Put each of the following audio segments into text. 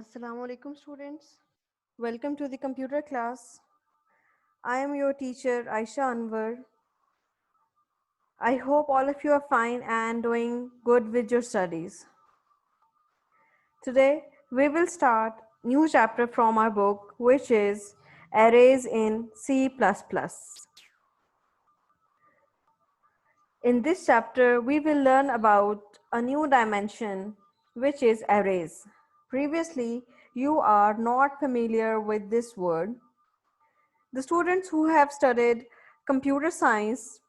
Assalamu alaikum students. Welcome to the computer class. I am your teacher Aisha Anwar. I hope all of you are fine and doing good with your studies. Today we will start new chapter from our book, which is Arrays in C++. In this chapter we will learn about a new dimension, which is arrays. Previously you are not familiar with this word. The students who have studied computer science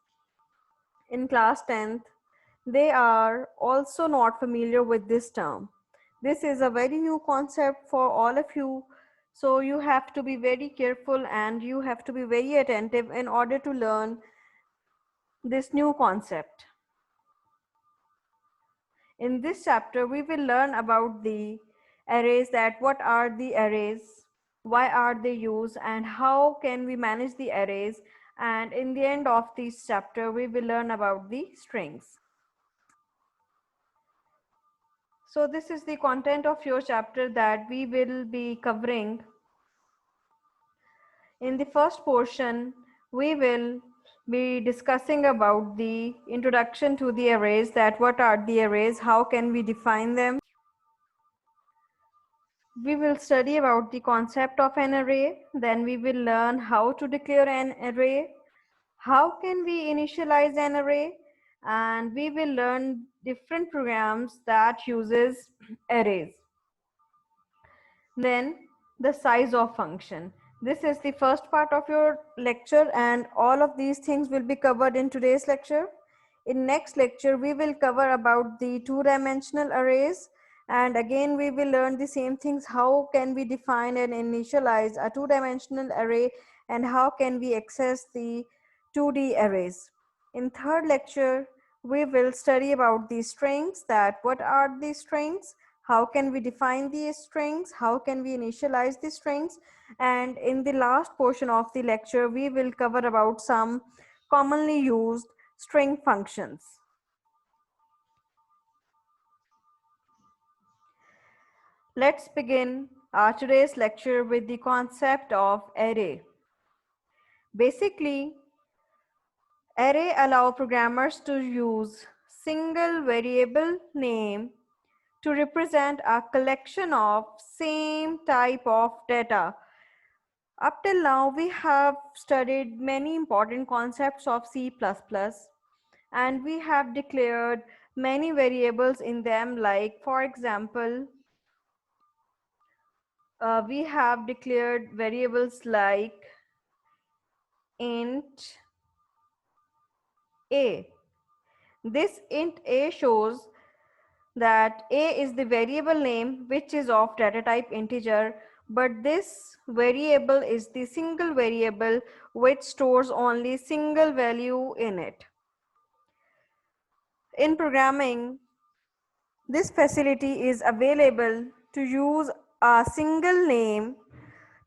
in class 10th, they are also not familiar with this term. This is a very new concept for all of you, so you have to be very careful and you have to be very attentive in order to learn this new concept. In this chapter, we will learn about the arrays, that what are the arrays, why are they used, and how can we manage the arrays. And in the end of this chapter, we will learn about the strings. So this is the content of your chapter that we will be covering. In the first portion, we will be discussing about the introduction to the arrays, that what are the arrays, how can we define them. We will study about the concept of an array, then we will learn how to declare an array, how can we initialize an array, and we will learn different programs that uses arrays. Then the size of function. This is the first part of your lecture and all of these things will be covered in today's lecture. In next lecture, we will cover about the two-dimensional arrays, and again we will learn the same things. How can we define and initialize a two-dimensional array, and how can we access the 2D arrays. In third lecture, we will study about the strings, that what are the strings, how can we define these strings, how can we initialize the strings, and in the last portion of the lecture, we will cover about some commonly used string functions. Let's begin our today's lecture with the concept of array. Basically, array allow programmers to use single variable name to represent a collection of same type of data. Up till now, we have studied many important concepts of C++, and we have declared many variables in them, like for example, we have declared variables like int a. This int a shows that a is the variable name which is of data type integer, but this variable is the single variable which stores only single value in it. In programming, this facility is available to use a single name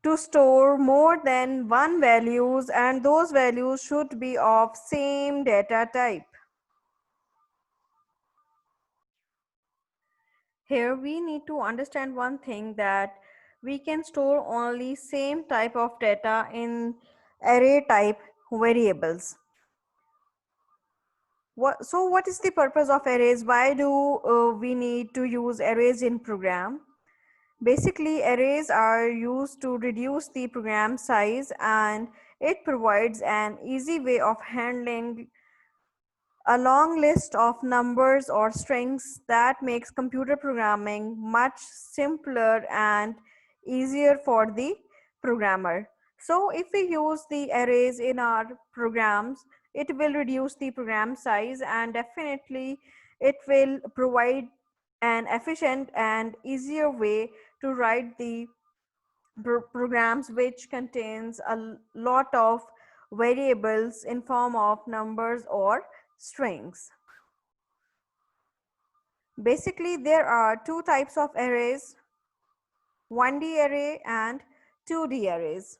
to store more than one values, and those values should be of same data type. Here we need to understand one thing, that we can store only same type of data in array type variables. So what is the purpose of arrays? Why do we need to use arrays in program? Basically, arrays are used to reduce the program size, and it provides an easy way of handling a long list of numbers or strings that makes computer programming much simpler and easier for the programmer. So if we use the arrays in our programs, it will reduce the program size, and definitely it will provide an efficient and easier way to write the programs which contains a lot of variables in form of numbers or strings. Basically, there are two types of arrays, 1D array and 2D arrays.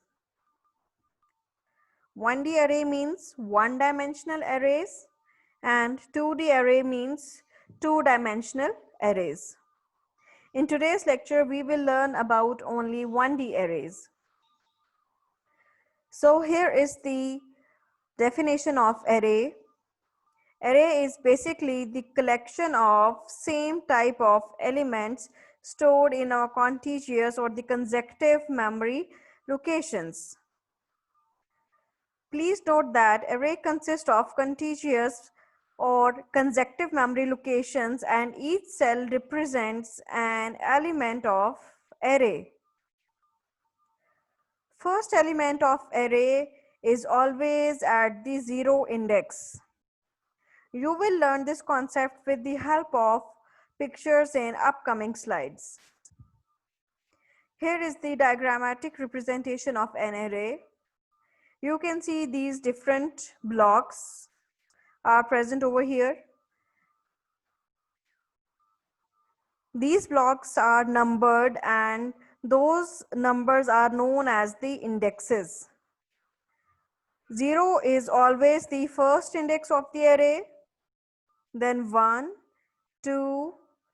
1D array means one-dimensional arrays, and 2D array means two-dimensional arrays. In today's lecture, we will learn about only 1D arrays. So here is the definition of array. Array is basically the collection of same type of elements stored in our contiguous or the consecutive memory locations. Please note that array consists of contiguous or consecutive memory locations and each cell represents an element of array. First element of array is always at the 0 index. You will learn this concept with the help of pictures in upcoming slides. Here is the diagrammatic representation of an array. You can see these different blocks are present over here. These blocks are numbered and those numbers are known as the indexes. 0 is always the first index of the array, then 1, 2,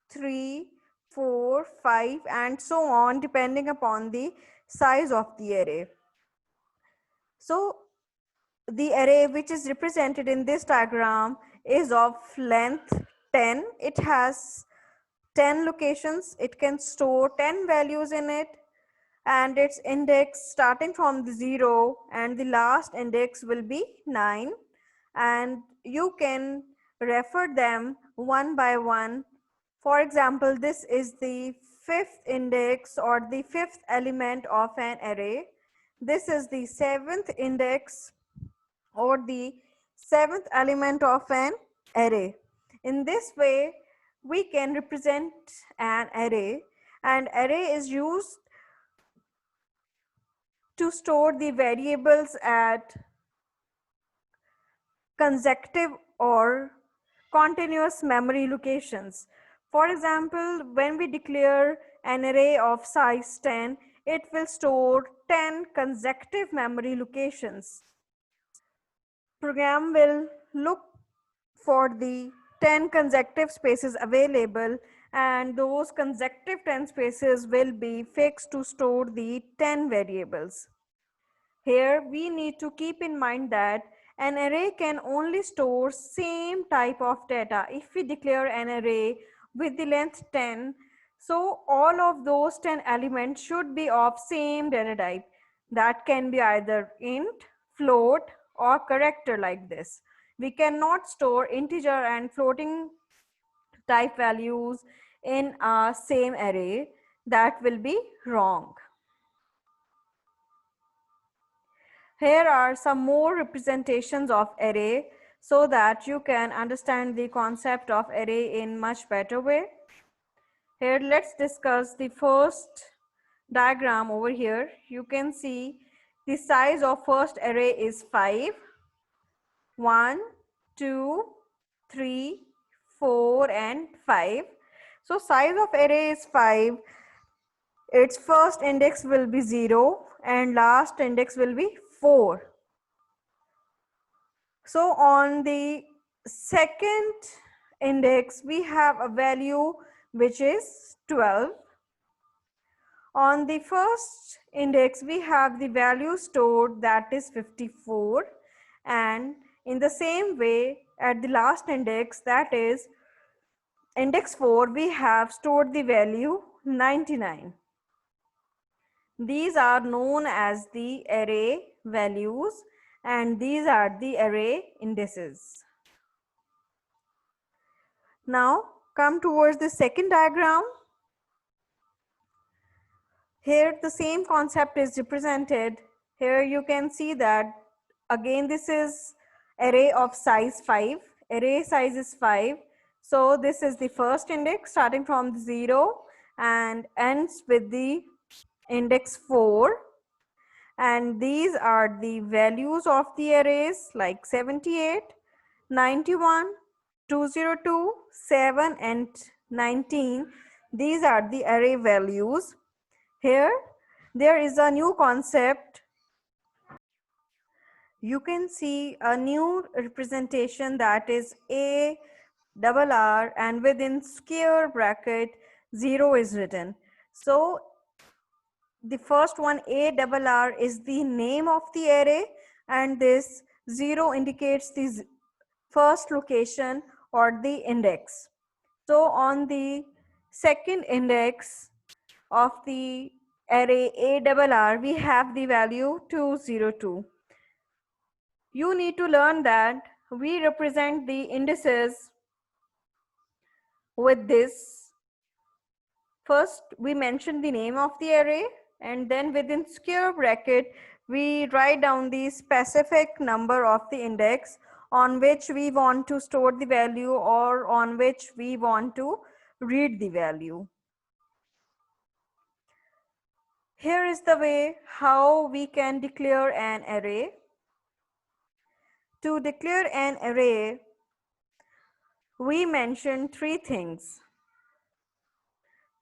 3, 4, 5 and so on depending upon the size of the array. So the array which is represented in this diagram is of length 10. It has 10 locations. It can store 10 values in it and its index starting from the 0 and the last index will be 9, and you can refer them one by one. For example, this is the fifth index or the fifth element of an array. This is the seventh index or the seventh element of an array. In this way, we can represent an array, and array is used to store the variables at consecutive or continuous memory locations. For example, when we declare an array of size 10, it will store 10 consecutive memory locations. Program will look for the 10 consecutive spaces available, and those consecutive 10 spaces will be fixed to store the 10 variables. Here we need to keep in mind that an array can only store same type of data. If we declare an array with the length 10, so all of those 10 elements should be of same data type. That can be either int, float or character like this. We cannot store integer and floating type values in a same array. That will be wrong. Here are some more representations of array so that you can understand the concept of array in much better way. Here let's discuss the first diagram over here. You can see the size of first array is 5. 1, 2, 3, 4 and 5. So size of array is 5. Its first index will be 0 and last index will be 4. So on the second index we have a value which is 12. On the first index we have the value stored, that is 54, and in the same way at the last index, that is index 4, we have stored the value 99. These are known as the array values and these are the array indices. Now come towards the second diagram. Here the same concept is represented. Here you can see that again this is array of size 5. Array size is 5. So this is the first index starting from the 0 and ends with the index 4. And these are the values of the arrays like 78, 91, 202, 7 and 19. These are the array values. Here there is a new concept. You can see a new representation, that is A double R and within square bracket 0 is written. So the first one, ARR, is the name of the array, and this 0 indicates the first location or the index. So on the second index of the array ARR, we have the value 202. You need to learn that we represent the indices with this. First, we mention the name of the array, and then within square bracket, we write down the specific number of the index on which we want to store the value or on which we want to read the value. Here is the way how we can declare an array. To declare an array, we mention three things.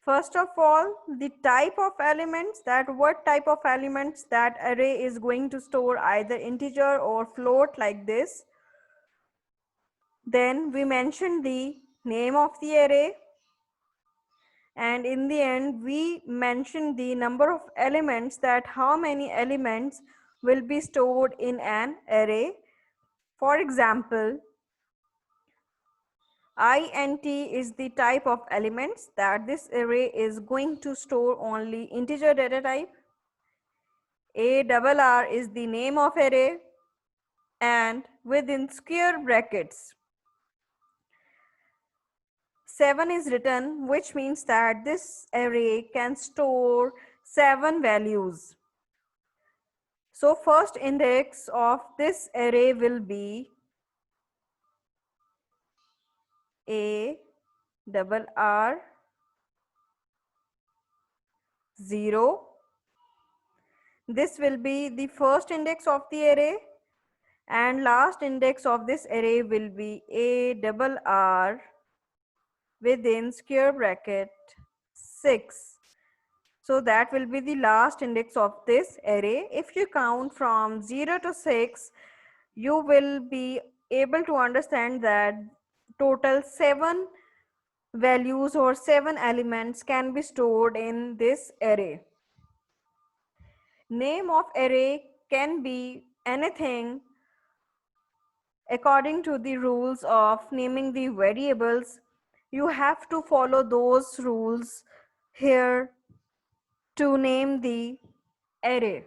First of all, the type of elements, that what type of elements that array is going to store, either integer or float like this. Then we mention the name of the array, and in the end we mention the number of elements, that how many elements will be stored in an array. For example, int is the type of elements, that this array is going to store only integer data type. ARR is the name of array, and within square brackets 7 is written, which means that this array can store 7 values. So first index of this array will be ARR 0. This will be the first index of the array, and last index of this array will be ARR within square bracket 6. So that will be the last index of this array. If you count from 0 to 6, you will be able to understand that total 7 values or 7 elements can be stored in this array. Name of array can be anything according to the rules of naming the variables. You have to follow those rules here to name the array.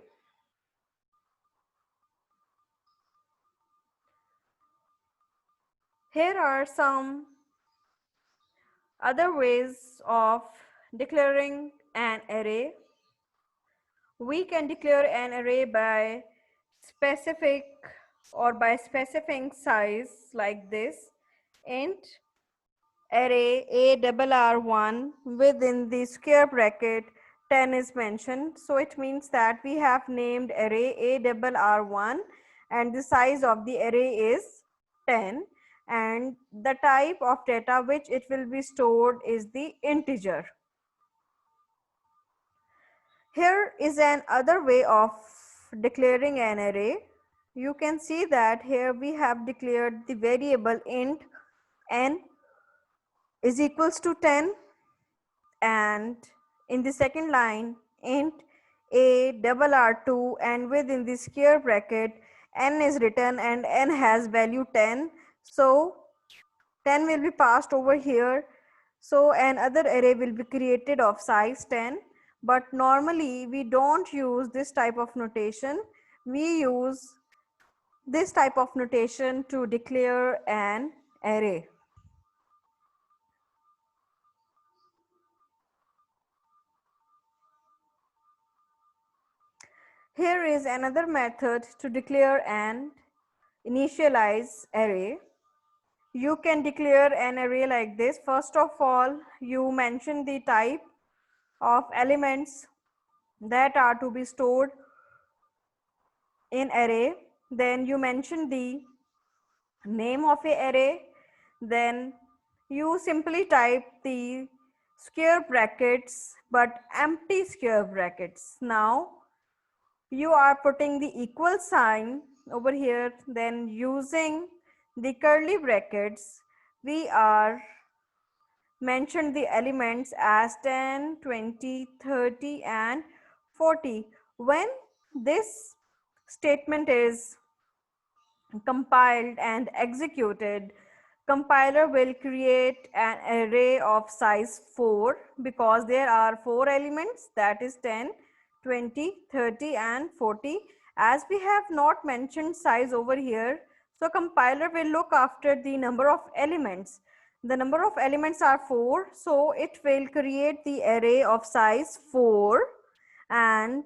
Here are some other ways of declaring an array. We can declare an array by specific or by specifying size like this. Int array ARR1 within the square bracket 10 is mentioned. So it means that we have named array ARR1 and the size of the array is 10, and the type of data which it will be stored is the integer. Here is an other way of declaring an array. You can see that here we have declared the variable int n is equals to 10, and in the second line int ARR2, and within the square bracket n is written and n has value 10. So 10 will be passed over here. So another array will be created of size 10. But normally we don't use this type of notation. We use this type of notation to declare an array. Here is another method to declare an initialize array. You can declare an array like this. First of all, you mention the type of elements that are to be stored in array. Then you mention the name of a array. Then you simply type the square brackets but empty square brackets. Now you are putting the equal sign over here. Then using the curly brackets we are mentioned the elements as 10, 20, 30 and 40. When this statement is compiled and executed, compiler will create an array of size 4 because there are 4 elements, that is 10, 20, 30 and 40. As we have not mentioned size over here, so compiler will look after the number of elements. The number of elements are 4, so it will create the array of size 4 and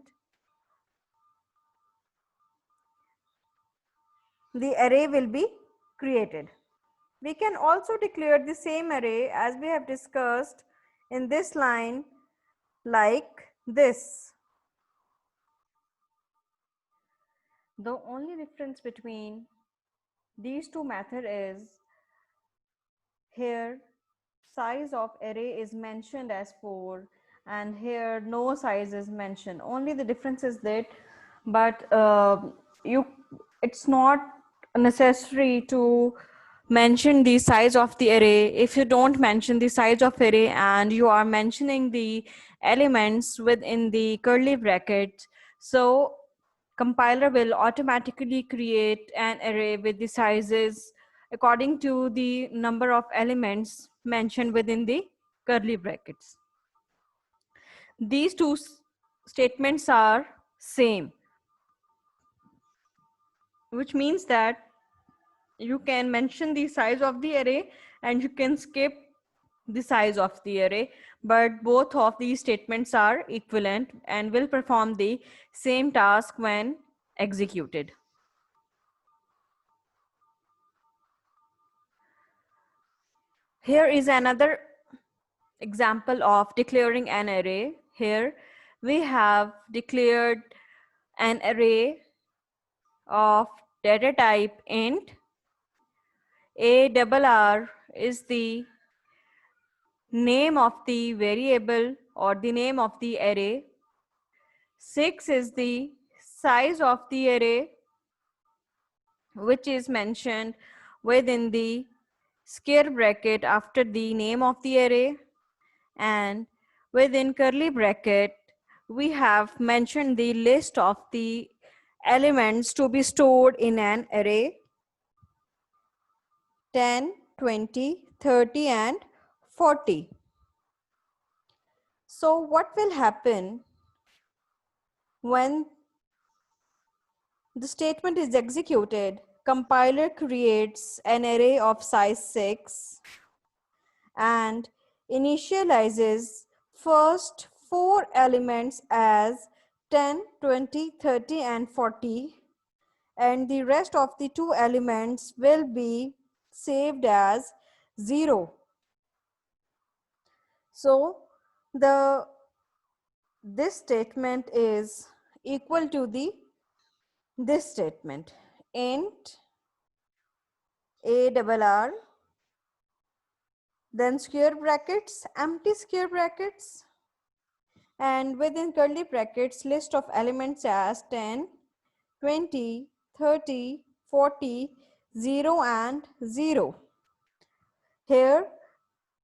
the array will be created. We can also declare the same array as we have discussed in this line like this. The only difference between these two methods is here size of array is mentioned as 4 and here no size is mentioned. Only the difference is that, but you it's not necessary to mention the size of the array. If you don't mention the size of array and you are mentioning the elements within the curly bracket, so compiler will automatically create an array with the sizes according to the number of elements mentioned within the curly brackets. These two statements are same, which means that you can mention the size of the array and you can skip the size of the array, but both of these statements are equivalent and will perform the same task when executed. Here is another example of declaring an array. Here we have declared an array of data type int. ARR is the name of the variable or the name of the array. 6 is the size of the array, which is mentioned within the square bracket after the name of the array, and within curly bracket we have mentioned the list of the elements to be stored in an array: 10, 20, 30 and 40. So what will happen when the statement is executed? Compiler creates an array of size 6 and initializes first 4 elements as 10, 20, 30 and 40, and the rest of the 2 elements will be saved as 0. So this statement is equal to this statement: int ARR, then square brackets, empty square brackets, and within curly brackets list of elements as 10, 20, 30, 40, 0 and 0. Here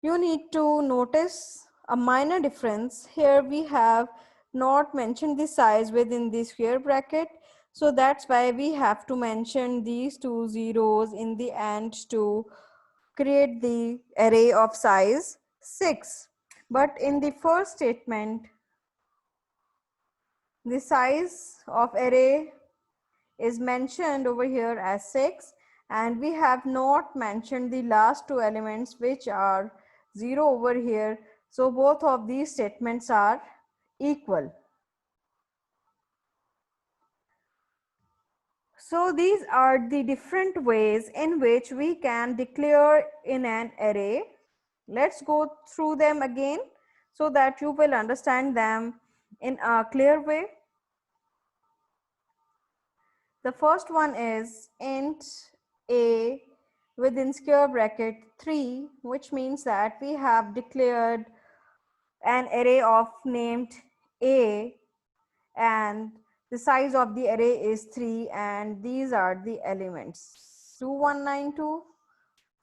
you need to notice a minor difference. Here we have not mentioned the size within the square bracket, so that's why we have to mention these 2 zeros in the end to create the array of size 6. But in the first statement, the size of array is mentioned over here as 6, and we have not mentioned the last 2 elements which are 0 over here. So both of these statements are equal. So these are the different ways in which we can declare in an array. Let's go through them again so that you will understand them in a clear way. The first one is int a within square bracket 3, which means that we have declared an array of named a and the size of the array is 3, and these are the elements: 2192,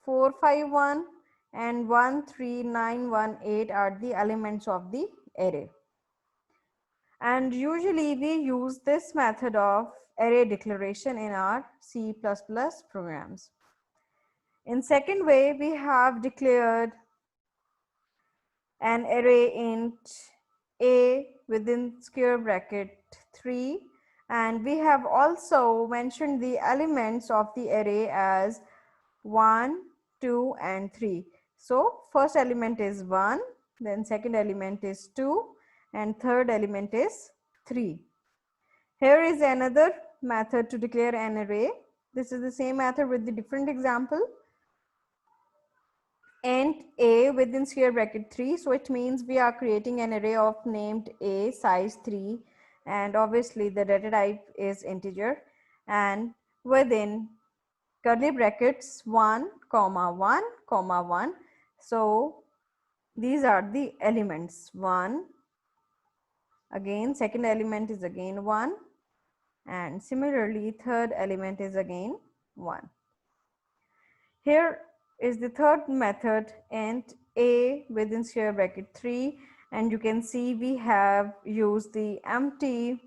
451, and 1, 3, 9, 1, 8 are the elements of the array. And usually we use this method of array declaration in our C++ programs. In second way, we have declared an array int a within square bracket 3, and we have also mentioned the elements of the array as 1, 2 and 3. So first element is 1, then second element is 2 and third element is 3. Here is another method to declare an array. This is the same method with the different example. Int a within square bracket 3, so it means we are creating an array of named a size 3, and obviously the data type is integer, and within curly brackets 1 comma 1 comma 1. So these are the elements. 1, again second element is again 1, and similarly third element is again 1. Here is the third method, int a within square bracket 3, and you can see we have used the empty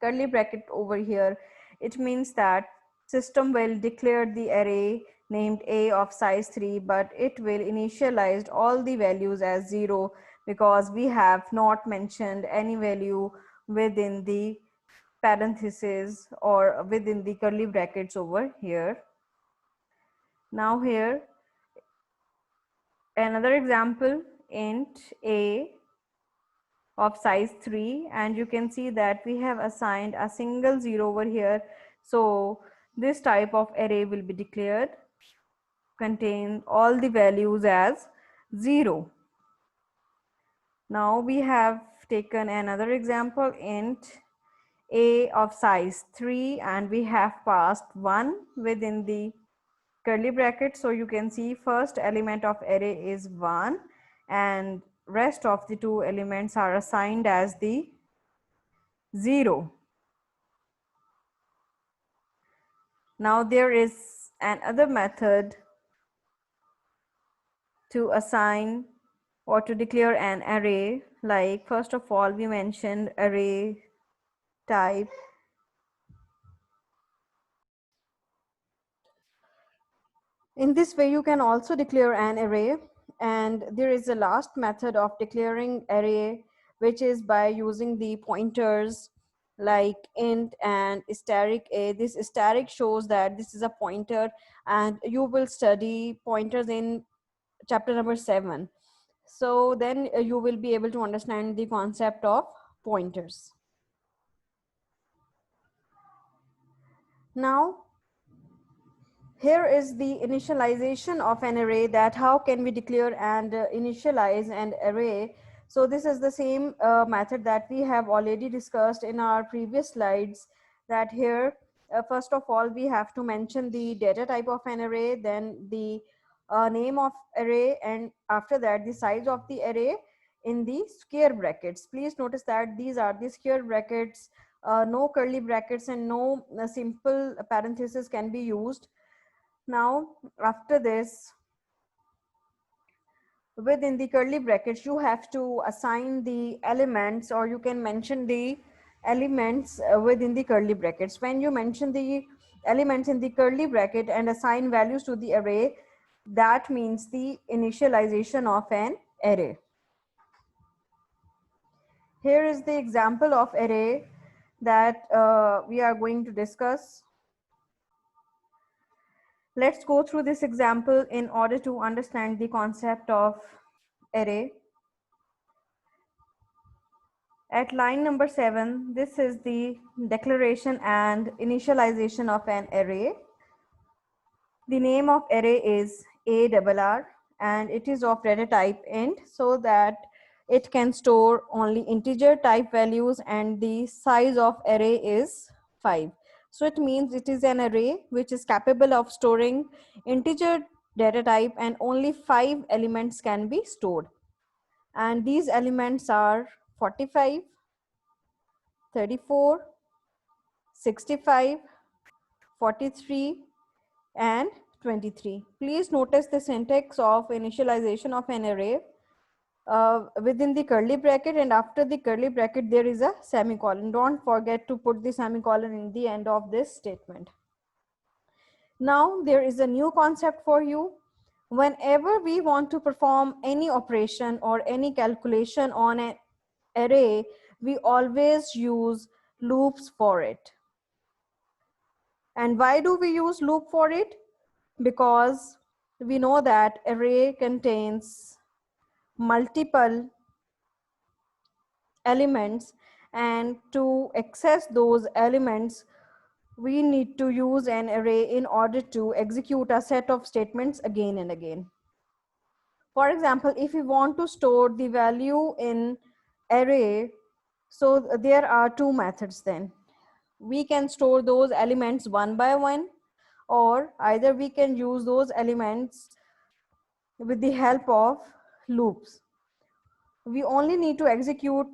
curly bracket over here. It means that system will declare the array named a of size 3, but it will initialize all the values as 0 because we have not mentioned any value within the parentheses or within the curly brackets over here. Now here another example, int a of size 3, and you can see that we have assigned a single 0 over here. So this type of array will be declared contain all the values as 0. Now we have taken another example, int a of size 3, and we have passed 1 within the curly bracket. So you can see first element of array is 1 and rest of the two elements are assigned as the 0. Now there is another method to assign or to declare an array. Like first of all we mentioned array type. In this way you can also declare an array, and there is a last method of declaring array, which is by using the pointers like int and asterisk a. This asterisk shows that this is a pointer, and you will study pointers in chapter number 7. So then you will be able to understand the concept of pointers. Now here is the initialization of an array, that how can we declare and initialize an array. So this is the same method that we have already discussed in our previous slides, that here first of all we have to mention the data type of an array, then the name of array, and after that the size of the array in the square brackets. Please notice that these are the square brackets, no curly brackets and no simple parenthesis can be used. Now after this, within the curly brackets you have to assign the elements, or you can mention the elements within the curly brackets. When you mention the elements in the curly bracket and assign values to the array, that means the initialization of an array. Here is the example of array that we are going to discuss. Let's go through this example in order to understand the concept of array. At line number 7, this is the declaration and initialization of an array. The name of array is ARR, and it is of data type int, so that it can store only integer type values, and the size of array is 5. So it means it is an array which is capable of storing integer data type, and only 5 elements can be stored. And these elements are 45, 34, 65, 43 and 23. Please notice the syntax of initialization of an array within the curly bracket, and after the curly bracket there is a semicolon. Don't forget to put the semicolon in the end of this statement. Now there is a new concept for you. Whenever we want to perform any operation or any calculation on an array, we always use loops for it. And why do we use loop for it? Because we know that array contains multiple elements, and to access those elements we need to use an array in order to execute a set of statements again and again. For example, if we want to store the value in array, so there are two methods then. We can store those elements one by one, or either we can use those elements with the help of loops. We only need to execute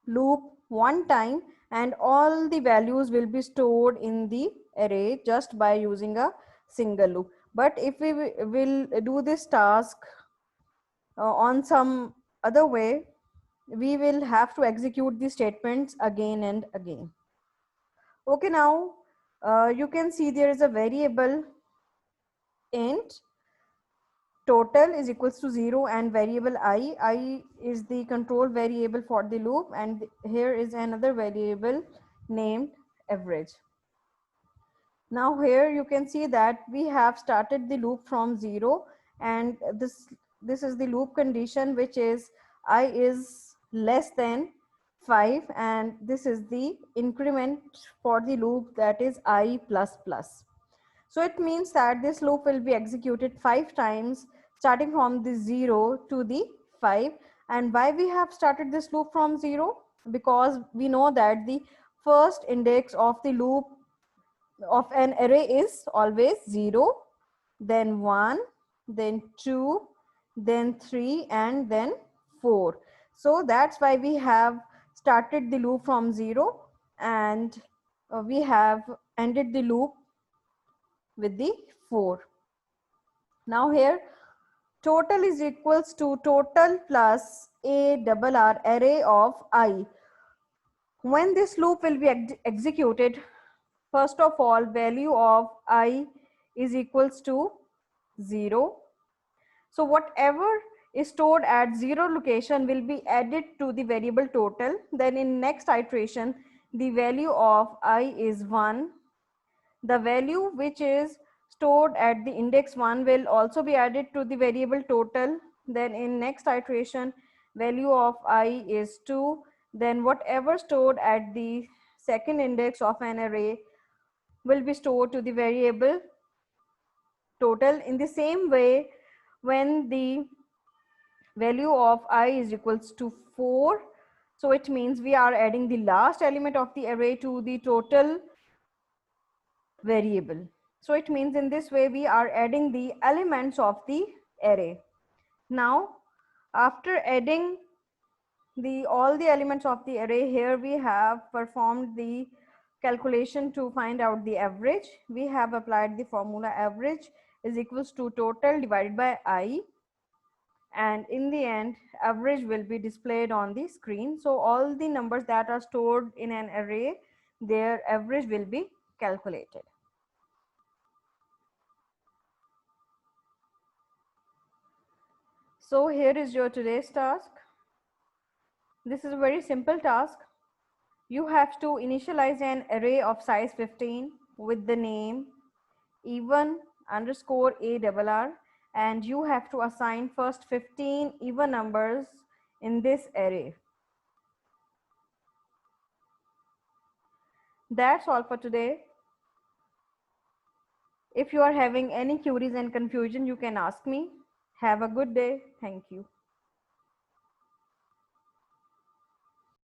loop one time and all the values will be stored in the array just by using a single loop. But if we will do this task on some other way, we will have to execute the statements again and again. Okay, now you can see there is a variable int total is equals to 0 and variable I is the control variable for the loop, and here is another variable named average. Now here you can see that we have started the loop from 0, and this is the loop condition, which is I is less than 5, and this is the increment for the loop, that is I plus plus. So it means that this loop will be executed 5 times starting from the 0 to the 5. And why we have started this loop from 0? Because we know that the first index of the loop of an array is always 0, then 1, then 2, then 3, and then 4. So that's why we have started the loop from 0, and we have ended the loop with the 4. Now here total is equals to total plus a double r array of I. When this loop will be executed, first of all value of I is equals to 0. So whatever is stored at 0 location will be added to the variable total. Then in next iteration the value of I is 1. The value which is stored at the index 1 will also be added to the variable total. Then in next iteration value of I is 2. Then whatever stored at the second index of an array will be stored to the variable total. In the same way, when the value of I is equals to 4, so it means we are adding the last element of the array to the total variable. So it means in this way we are adding the elements of the array. Now after adding all the elements of the array, here we have performed the calculation to find out the average. We have applied the formula average is equals to total divided by I, and in the end average will be displayed on the screen. So all the numbers that are stored in an array, their average will be calculated. So here is your today's task. This is a very simple task. You have to initialize an array of size 15 with the name even underscore ARR, and you have to assign first 15 even numbers in this array. That's all for today. If you are having any queries and confusion, you can ask me. Have a good day. Thank you.